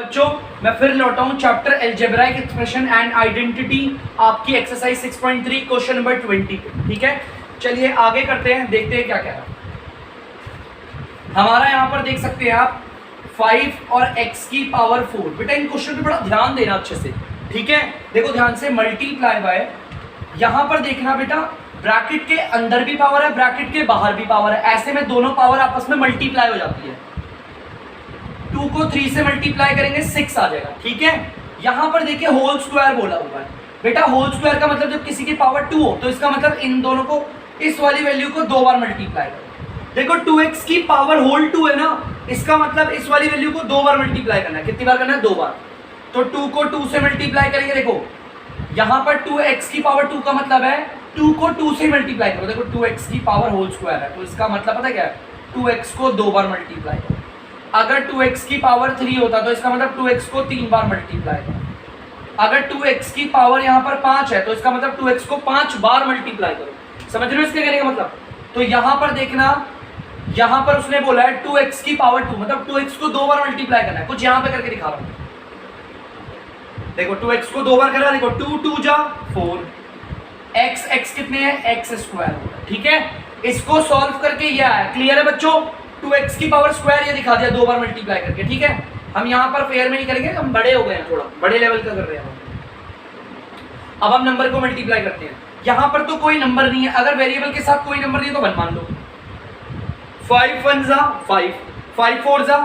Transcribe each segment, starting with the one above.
बच्चों मैं फिर लौटा हूं chapter algebraic expression and identity आपकी एक्सरसाइज 6.3 क्वेश्चन नंबर 20 पे। ठीक है, चलिए आगे करते हैं, देखते हैं क्या कह रहा है हमारा। यहां पर देख सकते हैं आप 5 और x की पावर 4। बेटा इन क्वेश्चन पे बड़ा ध्यान देना अच्छे से, ठीक है। देखो ध्यान से, मल्टीप्लाई बाय, यहां पर देखना बेटा ब्रैकेट के अंदर भी पावर है, ब्रैकेट के बाहर भी पावर है, ऐसे में दोनों पावर आपस में मल्टीप्लाई हो जाती है। 2 को 3 से मल्टीप्लाई करेंगे 6 आ जाएगा, ठीक है। यहां पर देखिए होल स्क्वायर बोला हुआ है। बेटा होल स्क्वायर का मतलब जब किसी की पावर 2 हो तो इसका मतलब इन दोनों को, इस वाली वैल्यू को 2 बार मल्टीप्लाई करो। देखो 2x की पावर होल 2 है ना, इसका मतलब इस वाली वैल्यू को 2 बार मल्टीप्लाई करना है। कितनी बार करना है? 2 बार। तो 2 को 2 से मल्टीप्लाई करेंगे। देखो यहां पर 2x की पावर 2 का मतलब है 2 को 2 से मल्टीप्लाई करो। देखो 2x की पावर होल स्क्वायर है तो इसका मतलब पता क्या है? 2x को 2 बार मल्टीप्लाई करो। अगर 2x की पावर 3 होता तो इसका मतलब 2x को 3 बार मल्टीप्लाई करो। अगर 2x की पावर यहाँ पर 5 है तो इसका मतलब 2x को 5 बार मल्टीप्लाई करो। समझ रहे हो इसके कहने का मतलब? तो यहाँ पर देखना, यहाँ पर उसने बोला है 2x की पावर 2, मतलब 2x को 2 बार मल्टीप्लाई करना है। कुछ यहाँ पे करके दिखा रहा हूँ। देखो 2x को 2 बार करना है। देखो 2 2 जा 4, x कितने हैं? x स्क्वायर होगा, ठीक है। इसको सॉल्व करके ये आया। क्लियर है बच्चों? 2x की पावर स्क्वायर ये दिखा दिया 2 बार मल्टीप्लाई करके, ठीक है। हम यहाँ पर फेयर में नहीं करेंगे, हम बड़े हो गए हैं, थोड़ा बड़े लेवल का कर रहे हैं। अब हम नंबर को मल्टीप्लाई करते हैं। यहाँ पर तो कोई नंबर नहीं है, अगर वेरिएबल के साथ कोई नंबर नहीं है तो 1 मान लो। 5 1 जा 5, 5 4 जा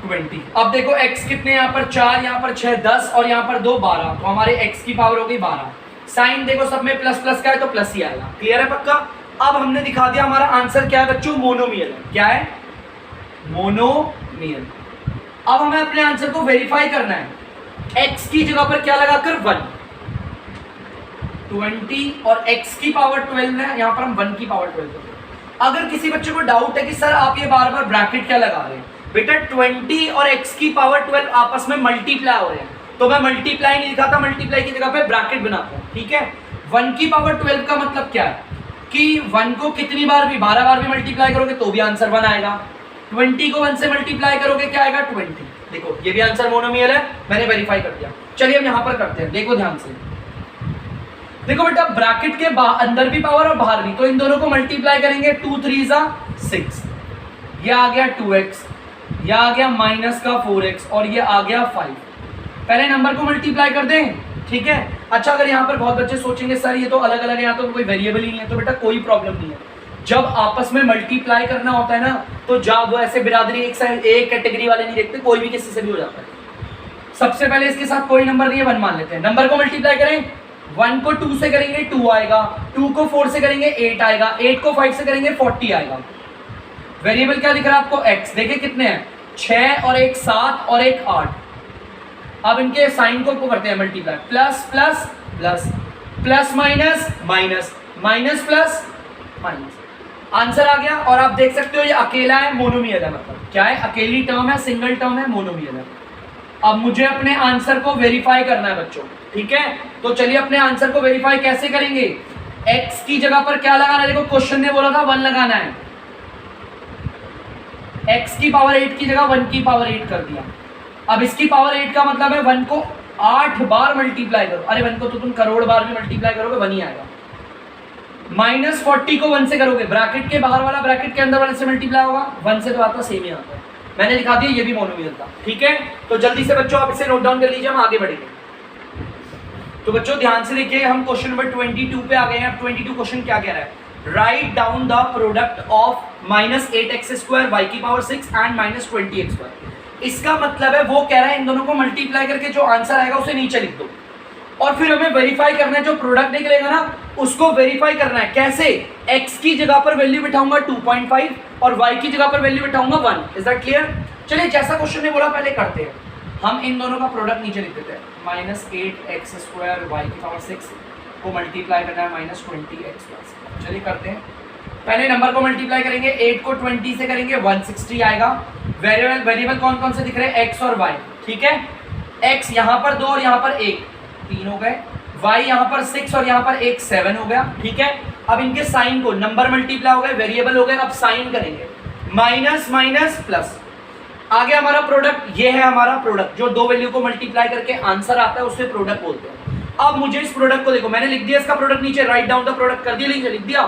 20। अब देखो x कितने, यहाँ पर 4, यहाँ पर 6 10 और यहाँ पर 2 12, तो हमारे x की पावर हो गई 12। साइन देखो सब में प्लस प्लस का है तो प्लस ही आएगा। क्लियर है पक्का? अब हमने दिखा दिया हमारा आंसर क्या है बच्चों? मोनोमियल है। क्या है? मोनोमियल। अब हमें अपने आंसर को वेरीफाई करना है। x की जगह पर क्या लगाकर? 1, 20 और x की पावर 12 है, यहाँ पर हम 1 की पावर 12 करते हैं। अगर किसी बच्चे को डाउट है कि सर आप ये बार बार ब्रैकेट क्या लगा रहे हैं, बेटा 20 और x की पावर 12 आपस में मल्टीप्लाई हो रहे हैं तो मैं मल्टीप्लाई नहीं लिखा था, मल्टीप्लाई की जगह पे ब्रैकेट बनाता हूँ, ठीक है। 1 की पावर 12 का मतलब क्या है कि 1 को कितनी बार भी, 12 बार भी मल्टीप्लाई करोगे तो भी आंसर 1 आएगा। 20 को 1 से मल्टीप्लाई करोगे क्या आएगा? 20। देखो ये भी आंसर मोनोमियल है, मैंने वेरीफाई कर दिया। चलिए हम यहाँ पर करते हैं, देखो ध्यान से। देखो बेटा ब्रैकेट के अंदर भी पावर और बाहर भी, तो इन दोनों को मल्टीप्लाई करेंगे। 2 3 जा 6, ये आ गया 2x, यह आ गया माइनस का 4x और ये आ गया 5। पहले नंबर को मल्टीप्लाई कर दें, ठीक है। अच्छा अगर यहाँ पर बहुत बच्चे सोचेंगे सर ये तो अलग अलग है, यहाँ तो कोई वेरिएबल ही नहीं है, तो बेटा कोई प्रॉब्लम नहीं है। जब आपस में मल्टीप्लाई करना होता है ना तो जब वो ऐसे बिरादरी एक कैटेगरी वाले नहीं देखते, कोई भी किसी से भी हो जाता है। सबसे पहले इसके साथ कोई नंबर नहीं है, 1 मान लेते हैं। नंबर को मल्टीप्लाई करें, 1 को 2 से करेंगे 2 आएगा, 2 को 4 से करेंगे 8 आएगा, 8 को 5 से करेंगे 40 आएगा। वेरिएबल क्या दिख रहा है आपको? x। देखिए कितने हैं? 6 और 1 7 और 1 8। अब इनके साइन को करते हैं multiply, plus plus plus, plus minus minus, minus plus minus. Answer आ गया। और आप देख सकते हो ये अकेला है, मोनोमियल है। मतलब क्या है? अकेली टर्म है, सिंगल टर्म है, मोनोमियल है। अब मुझे अपने आंसर को वेरीफाई करना है बच्चों, ठीक है। तो चलिए अपने आंसर को वेरीफाई कैसे करेंगे? x की जगह पर क्या लगाना है? देखो क्वेश्चन ने बोला था 1 लगाना है। x की पावर 8 की जगह 1 की पावर 8 कर दिया। अब इसकी पावर 8 का मतलब है 1 को 8 बार मल्टीप्लाई करो। अरे 1 को तो तुम करोड़ बार भी मल्टीप्लाई करोगे 1 ही आएगा। माइनस 40 को 1 से करोगे, ब्रैकेट के बाहर वाला ब्रैकेट के अंदर वाले से मल्टीप्लाई होगा, 1 से तो आता सेम ही आता है। मैंने दिखा दिया ये भी मोनोमियल था, ठीक है। तो जल्दी से बच्चों आप इसे नोट डाउन कर लीजिए, हम आगे बढ़ेंगे। तो बच्चों ध्यान से देखिए, हम क्वेश्चन नंबर 22 पे आ गए हैं। 22 क्वेश्चन क्या कह रहा है? Write down the product of -8x² y की पावर 6 एंड -20x²। इसका मतलब है वो कह रहा है इन दोनों को मल्टीप्लाई करके जो आंसर आएगा उसे नीचे लिख दो और फिर हमें वेरीफाई करना है। जो प्रोडक्ट निकलेगा ना उसको वेरीफाई करना है। कैसे? x की जगह पर वैल्यू बिठाऊंगा 2.5 और y की जगह पर वैल्यू बिठाऊंगा 1। Is that clear? चलिए जैसा क्वेश्चन ने बोला पहले करते हैं। हम इन दोनों का प्रोडक्ट नीचे लिख देते हैं। -8x² y की पावर 6 को मल्टीप्लाई करना है -20x²। चलिए करते हैं। पहले नंबर को मल्टीप्लाई करेंगे, 8 को 20 से करेंगे 160 आएगा। वेरिएबल कौन कौन से दिख रहे हैं? x और y, ठीक है। x यहाँ पर 2 और यहाँ पर 1, 3 हो गए। y यहाँ पर 6 और यहाँ पर 1 7 हो गया, ठीक है। अब इनके साइन को, नंबर मल्टीप्लाई हो गए, वेरिएबल हो गए, अब साइन करेंगे माइनस माइनस प्लस। आ गया हमारा प्रोडक्ट, ये है हमारा प्रोडक्ट, जो दो वैल्यू को मल्टीप्लाई करके आंसर आता है उसे प्रोडक्ट बोलते हैं। अब मुझे इस प्रोडक्ट को देखो, मैंने लिख दिया इसका प्रोडक्ट नीचे, राइट डाउन द प्रोडक्ट कर दिया, लिख दिया।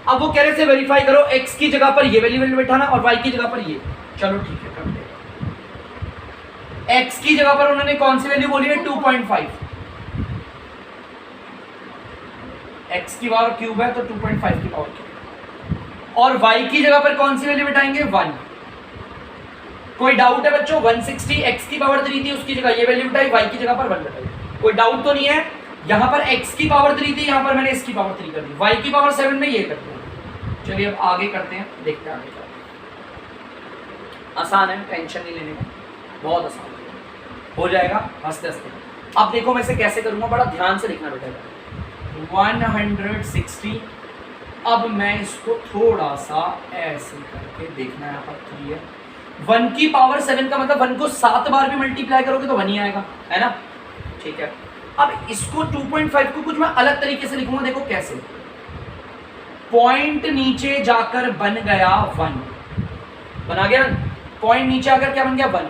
अब वो कह रहे थे वेरीफाई करो x की जगह पर ये वैल्यू बैठाना और y की जगह पर ये। चलो ठीक है, कर दे। x की जगह पर उन्होंने कौन सी वैल्यू बोली है? 2.5। x की पावर क्यूब है तो 2.5 की पावर क्यूब। और y की जगह पर कौन सी वैल्यू बैठाएंगे? 1। कोई डाउट है बच्चों? 160 x की पावर 3 थी, उसकी जगह ये वैल्यू बैठाई, y की जगह पर 1 बैठाई। कोई डाउट तो नहीं है? यहां पर x की पावर 3 थी, यहां पर मैंने इसकी पावर 3 कर दी, y की पावर 7 में ये कर दिया। चलिए अब आगे करते हैं, देखते हैं आगे क्या। आसान है, टेंशन नहीं लेने का, बहुत आसान हो जाएगा हंसते हंसते। अब देखो मैं इसे कैसे करूंगा, बड़ा ध्यान से लिखना बेटा। 160, अब मैं इसको थोड़ा सा ऐसे करके देखना, यहाँ पर 3 है, 1 की पावर 7 का मतलब 1 को 7 बार भी मल्टीप्लाई करोगे तो 1 ही आएगा, है ना? ठीक है। अब इसको 2.5 को कुछ मैं अलग तरीके से लिखूंगा, देखो कैसे। पॉइंट नीचे जाकर बन गया 1, बना गया पॉइंट नीचे आकर क्या बन गया? 1।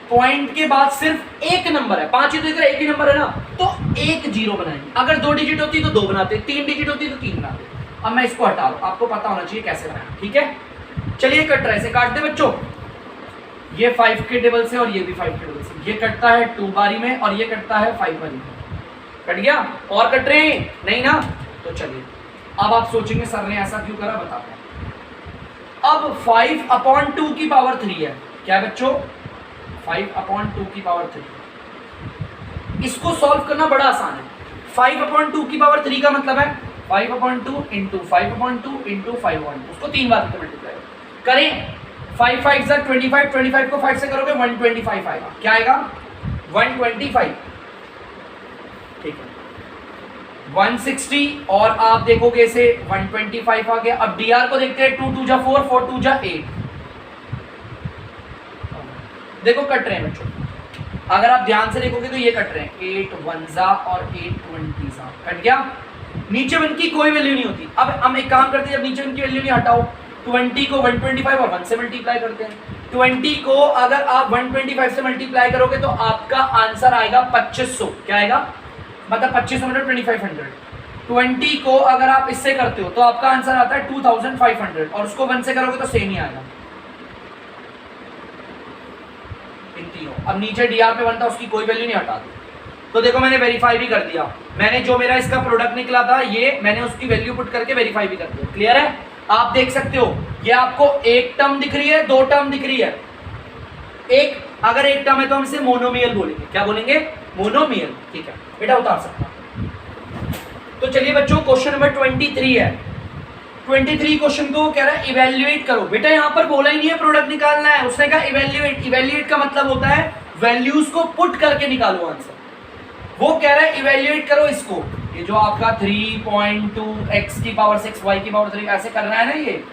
पॉइंट के बाद सिर्फ एक नंबर है, 5 ही तो एक ही नंबर है ना, तो एक 0 बनाएंगे। अगर 2 डिजिट होती तो 2 बनाते, 3 डिजिट होती तो 3 बनाते। अब मैं इसको हटा दूं, आपको पता होना चाहिए कैसे बनाना, ठीक है? चलिए कट रहा है, इसे काट दे बच्चों। ये 5 के टेबल से और ये भी 5 के टेबल से, ये कटता है 2 बारी में और ये कटता है 5 बारी में। कट गया? और कट रहे हैं नहीं ना? तो चलिए अब आप सोचेंगे सर ने ऐसा क्यों करा, बताते हैं। अब 5/2 की पावर 3 है, क्या है बच्चों? 5/2 की पावर 3। इसको सॉल्व करना बड़ा आसान है। 5/2 की पावर 3 का मतलब है 5/2 इंटू 5/2 इंटू 5/2, उसको 3 बार मल्टीप्लाई करें। 5 5 ज़ा 25, 25 को 5 से करोगे 125 आएगा। क्या आएगा? 125। ठीक है, 160 और आप देखोगे इसे 125 आ गया। अब dr को देखते हैं, 2 2 जा 4, 4 2 जा 8। देखो कट रहे हैं बच्चों, अगर आप ध्यान से देखोगे तो ये कट रहे हैं, 8 1 जा और 8 20 जा। कट गया? नीचे 1 की कोई वैल्यू नहीं होती। अब हम एक काम करते हैं, जब नीचे 1 की वैल्यू नहीं हटाओ, 20 को 125 और 1 से मल्टीप्लाई करते हैं। 20 को अगर आप 125 से मल्टीप्लाई करोगे तो आपका आंसर आएगा 2500। क्या आएगा? मतलब 2500 मतलब 2500। 20 को अगर आप इससे करते हो तो आपका आंसर आता है 2500 और उसको 1 से करोगे तो सेम ही आएगा। इन तीनों। अब नीचे dr पे 1 था, उसकी कोई वैल्यू नहीं हटा दी। तो देखो मैंने वेरीफाई भी कर दिया, मैंने जो मेरा इसका प्रोडक्ट निकला था ये मैंने उसकी वैल्यू पुट करके वेरीफाई भी कर दिया। क्लियर है? आप देख सकते हो ये आपको एक टर्म दिख रही है, 2 टर्म दिख रही है। एक अगर एक टर्म है तो हम इसे मोनोमियल बोलेंगे। क्या बोलेंगे? मोनोमियल। ठीक है बेटा, उतार सकता। तो चलिए बच्चों क्वेश्चन नंबर 23 है। 23 क्वेश्चन को कह रहा है इवेल्युएट करो। बेटा यहाँ पर बोला ही नहीं है प्रोडक्ट निकालना है, उसने कहा इवेल्युएट। इवेल्युएट का मतलब होता है वैल्यूज को पुट करके निकालो आंसर। वो कह रहा है इवेल्युएट करो इसको, ये जो आपका 3.2 x की पावर 6 y की पावर 3 ऐसे करना है ना, ये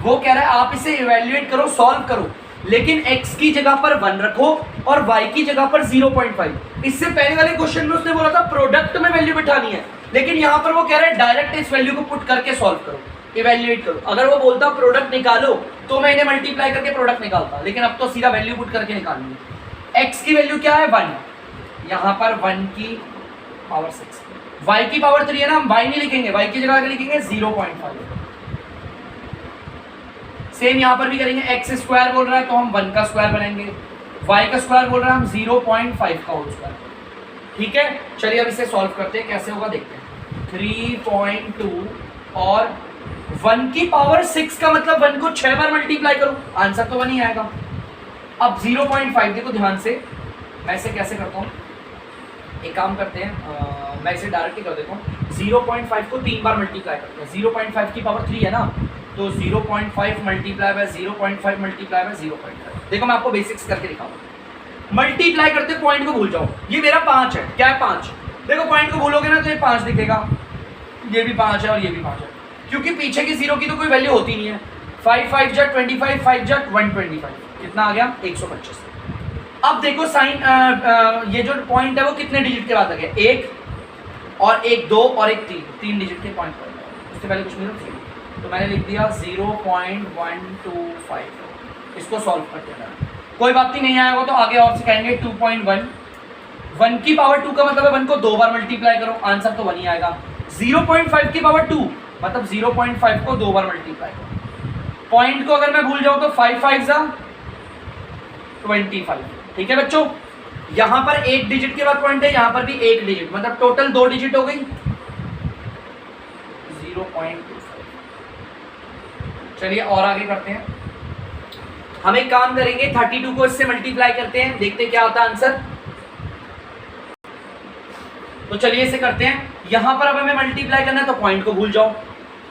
वो कह रहा है आप इसे इवेल्युएट करो, सॉल्व करो, लेकिन x की जगह पर 1 रखो और y की जगह पर 0.5। इससे पहले वाले क्वेश्चन में उसने बोला था प्रोडक्ट में वैल्यू बिठानी है, लेकिन यहाँ पर वो कह रहा है डायरेक्ट इस वैल्यू को पुट करके सॉल्व करो, इवेल्युएट करो। अगर वो बोलता प्रोडक्ट निकालो तो मैं इन्हें मल्टीप्लाई करके प्रोडक्ट निकालता, लेकिन अब तो सीधा वैल्यू पुट करके निकालनी है। x की वैल्यू क्या है? 1, यहाँ पर 1 की पावर 6, y की पावर 3 है ना, हम y नहीं लिखेंगे, y की जगह लिखेंगे 0.5। सेम यहाँ पर भी करेंगे, x स्क्वायर बोल रहा है तो हम 1 का स्क्वायर बनाएंगे, y का स्क्वायर बोल रहा है हम 0.5 का होल स्क्वायर। ठीक है, चलिए अब इसे सॉल्व करते हैं, कैसे होगा देखते हैं। 3.2 और 1 की पावर 6 का मतलब 1 को 6 बार मल्टीप्लाई करो, आंसर तो 1 ही आएगा। अब 0.5 देखो ध्यान से, मैं इसे कैसे करता हूँ, एक काम करते हैं, मैं इसे डायरेक्ट ही कर देता हूँ। 0.5 को 3 बार मल्टीप्लाई करते हैं, 0.5 की पावर 3 है ना, तो 0.5 मल्टीप्लाई बाय 0.5 मल्टीप्लाई बाय 0.5। देखो मैं आपको बेसिक्स करके दिखाऊंगा। मल्टीप्लाई करते पॉइंट को भूल जाओ, ये मेरा 5 है, क्या है 5। देखो पॉइंट को भूलोगे ना तो ये 5 दिखेगा, ये भी 5 है और ये भी 5 है, क्योंकि पीछे की 0 की तो कोई वैल्यू होती नहीं है। 5 5 जा 25, 5 जा 125, कितना आ गया? 125। अब देखो साइन, ये जो पॉइंट है वो कितने डिजिट के बाद आ गया? 1 और 1 2 और 1 3 डिजिट के पॉइंट पर। उससे पहले कुछ नहीं तो मैंने लिख दिया 0.125। इसको सॉल्व करते हैं, कोई बात नहीं आएगा तो आगे और सिखाएंगे। 2.1 1 की पावर 2 का मतलब है 1 को 2 बार मल्टीप्लाई करो, आंसर तो 1 ही आएगा। 0.5 की पावर 2 मतलब 0.5 को 2 बार मल्टीप्लाई करो। पॉइंट को अगर मैं भूल जाऊं तो 5 5 जा 25। ठीक है बच्चों, यहां पर एक डिजिट के बाद पॉइंट है, यहां पर भी एक डिजिट, मतलब टोटल 2 डिजिट हो गई 0.25। चलिए और आगे करते हैं। हम एक काम करेंगे 32 को इससे मल्टीप्लाई करते हैं, देखते हैं क्या होता है आंसर। तो चलिए इसे करते हैं। यहां पर अब हमें मल्टीप्लाई करना है तो पॉइंट को भूल जाओ,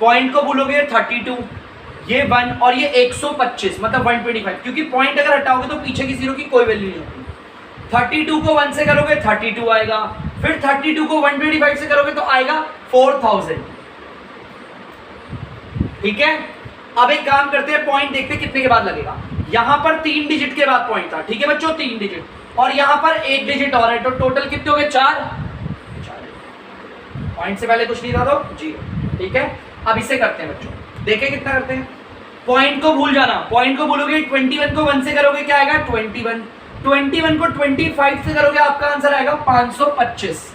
पॉइंट को भूलोगे 32, ये 1 और ये 125 मतलब 125, क्योंकि पॉइंट अगर हटाओगे तो पीछे की जीरो की कोई वैल्यू नहीं होती। 32 को 1 से करोगे 32 आएगा, फिर 32 को 125 से करोगे तो आएगा 4000। ठीक है, अब एक काम करते हैं, पॉइंट देखते हैं कितने के बाद लगेगा। यहां पर 3 डिजिट के बाद पॉइंट था, ठीक है बच्चों 3 डिजिट, और यहां पर 1 डिजिट और है, तो टोटल कितने हो गए 4। पॉइंट से पहले कुछ नहीं था तो 0। ठीक है, अब इसे करते हैं बच्चों, देखें कितना करते हैं। पॉइंट को भूल जाना, पॉइंट को भूलोगे 21 को 1 से करोगे क्या आएगा 21, 21 को 25 से करोगे आपका आंसर आएगा 525।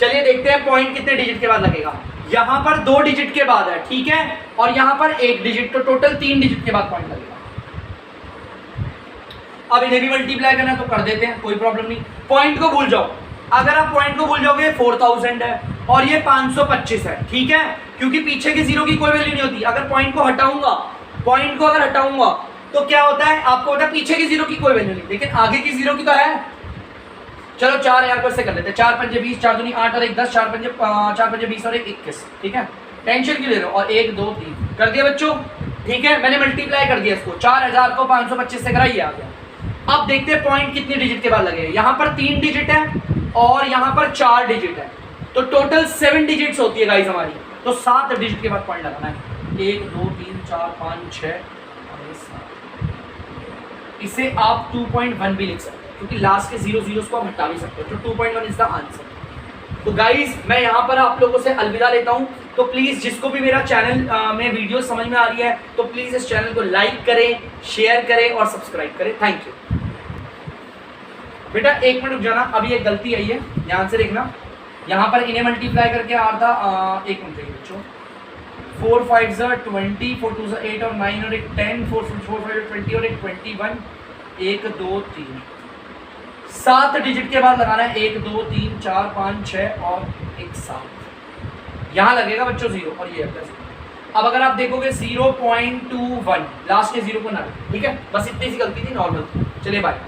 चलिए देखते हैं पॉइंट कितने डिजिट के बाद लगेगा। यहां पर 2 डिजिट के बाद है, ठीक है, और यहां पर 1 डिजिट, तो टोटल 3 डिजिट के बाद पॉइंट लगेगा। अब इन्हें भी मल्टीप्लाई करना है तो कर देते हैं, कोई प्रॉब्लम नहीं। पॉइंट को भूल जाओ, अगर आप पॉइंट को भूल जाओगे 4000 है और ये 525 है, ठीक है, क्योंकि पीछे के जीरो की कोई वैल्यू नहीं होती। अगर पॉइंट को हटाऊंगा, पॉइंट को अगर हटाऊंगा तो क्या होता है, आपको होता है पीछे की जीरो की कोई वैल्यू नहीं, लेकिन आगे की जीरो की तो है। चलो 4 यार को इससे कर लेते हैं, 4 पंजे 20, 4 दूनी 8 और 1 10, 4 पंजे 20 और 1 21। ठीक है, टेंशन क्यों ले रहे हो। और 1 2 3 कर दिया बच्चों। ठीक है, मैंने मल्टीप्लाई कर दिया इसको, 4000 को 525 से करा, ये आ गया। अब देखते हैं पॉइंट कितने डिजिट के बाद लगे। यहाँ पर 3 डिजिट है और यहाँ पर 4 डिजिट है, तो टोटल 7 डिजिट्स होती है गाइस हमारी, तो 7 डिजिट के बाद पॉइंट लगाना है। 1 2 3 4 5 6 और 7। इसे आप 2.1 भी लिख सकते हैं, क्योंकि लास्ट के 0 0 को आप हटा भी सकते हो, तो 2.1 इज द आंसर। तो गाइज मैं यहाँ पर आप लोगों से अलविदा लेता हूँ। तो प्लीज़ जिसको भी मेरा चैनल में वीडियो समझ में आ रही है तो प्लीज़ इस चैनल को लाइक करें, शेयर करें और सब्सक्राइब करें। Thank you. बेटा 1 मिनट रुक जाना, अभी एक गलती आई है, ध्यान से देखना। यहाँ पर इन्हें मल्टीप्लाई करके आ रहा था, 1 मिनट देखिए बच्चों। 4 5 20, 4 2 8 और 9 और 1 10, 4 5 20 और 1 21, 1 2 3 7 डिजिट के बाद लगाना है। 1 2 3 4 5 6 और 1 7, यहाँ लगेगा बच्चों 0 और ये प्लस। अब अगर आप देखोगे 0.21 लास्ट के 0 को ना, ठीक है, बस इतनी सी गलती थी, नॉर्मल। चलिए बाय।